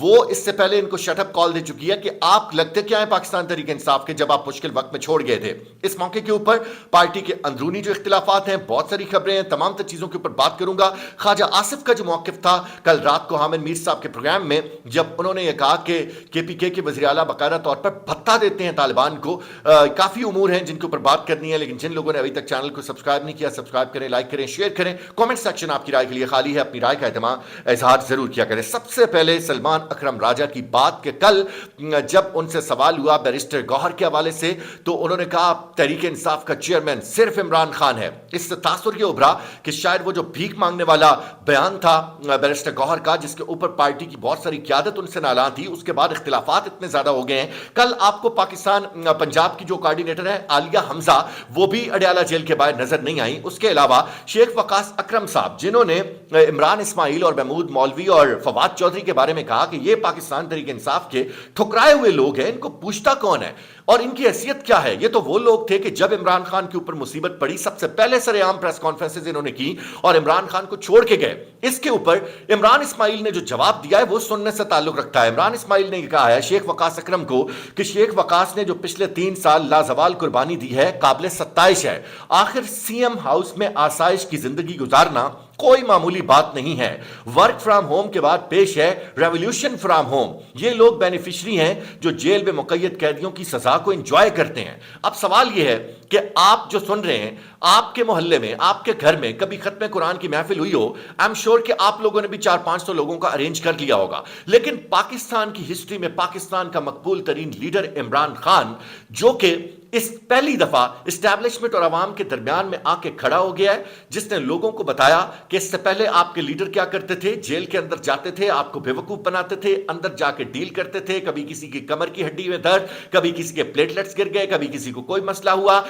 وہ اس سے پہلے ان کو شٹ اپ کال دے چکی ہے کہ آپ لگتے کیا ہیں پاکستان تحریک انصاف کے جب آپ مشکل وقت میں چھوڑ گئے تھے. اس موقع کے اوپر پارٹی کے اندرونی جو اختلافات ہیں، بہت ساری خبریں ہیں، تمام تر چیزوں کے اوپر بات کروں گا. خواجہ آصف کا جو موقف تھا کل رات کو حامد میر صاحب کے پروگرام میں، جب انہوں نے یہ کہا کہ کے پی کے وزیر اعلیٰ باقاعدہ طور پر بھتہ دیتے ہیں طالبان کو. کافی امور ہیں جن کے اوپر بات کرنی ہے، لیکن جن لوگوں نے ابھی تک چینل کو سبسکرائب نہیں کیا، سبسکرائب کریں، لائک کریں، شیئر کریں. کامنٹ سیکشن آپ کی رائے کے لیے خالی ہے، اپنی رائے کا اظہار ضرور کیا کریں. سب سے پہلے سلمان اکرم راجہ کی بات کہ کل جب ان سے سوال ہوا بیرسٹر گوہر کے حوالے سے تو انہوں نے کہا تحریک انصاف کا چیئرمین صرف عمران خان ہے. اس سے تاثر یہ ابھرا کہ شاید وہ جو بھیک مانگنے والا بیان تھا بیرسٹر گوہر کا، جس کے اوپر پارٹی کی بہت ساری قیادت ان سے نالاں تھی، اس کے بعد اختلافات اتنے زیادہ ہو گئے ہیں. کل آپ کو پنجاب کی جو کوارڈینیٹر ہے عالیہ حمزہ، وہ بھی اڈیالہ جیل کے باہر نظر نہیں آئی. اس کے علاوہ شیخ وقاص اکرم صاحب، جنہوں نے عمران اسماعیل اور محمود مولوی اور فواد چودھری کے بارے میں کہا کہ یہ پاکستان تحریک انصاف کے ٹھکرائے ہوئے لوگ ہیں، ان کو پوچھتا کون ہے اور ان کی حیثیت کیا ہے. یہ تو وہ لوگ تھے کہ جب عمران خان کے اوپر مصیبت پڑی سب سے پہلے سر عام پریس کانفرنسز انہوں نے کی اور عمران خان کو چھوڑ کے گئے. اس کے اوپر عمران اسماعیل نے جو جواب دیا ہے وہ سننے سے تعلق رکھتا ہے. عمران اسماعیل نے یہ کہا ہے شیخ وقاص اکرم کو کہ شیخ وقاص نے جو پچھلے 3 سال لازوال قربانی دی ہے قابل ستائش ہے. آخر سی ایم ہاؤس میں آسائش کی زندگی گزارنا کوئی معمولی بات نہیں ہے. ورک فرام ہوم کے بعد پیش ہے ریولیوشن فرام ہوم. یہ لوگ بینیفیشری ہیں جو جیل میں مقید قیدیوں کی سزا کو انجوائے کرتے ہیں. اب سوال یہ ہے کہ آپ جو سن رہے ہیں، آپ کے محلے میں، آپ کے گھر میں کبھی ختم قرآن کی محفل ہوئی ہو، آئی ایم شیور کہ آپ لوگوں نے بھی 400-500 لوگوں کا ارینج کر لیا ہوگا. لیکن پاکستان کی ہسٹری میں پاکستان کا مقبول ترین لیڈر عمران خان، جو کہ اس پہلی دفعہ اسٹیبلشمنٹ اور عوام کے درمیان میں آ کے کھڑا ہو گیا ہے، جس نے لوگوں کو بتایا کہ اس سے پہلے آپ کے لیڈر کیا کرتے تھے، جیل کے اندر جاتے تھے، آپ کو بیوقوف بناتے تھے، اندر جا کے ڈیل کرتے تھے، کبھی کسی کی کمر کی ہڈی میں درد، کبھی کسی کے پلیٹلیٹس گر گئے، کبھی کسی کو کوئی مسئلہ ہوا.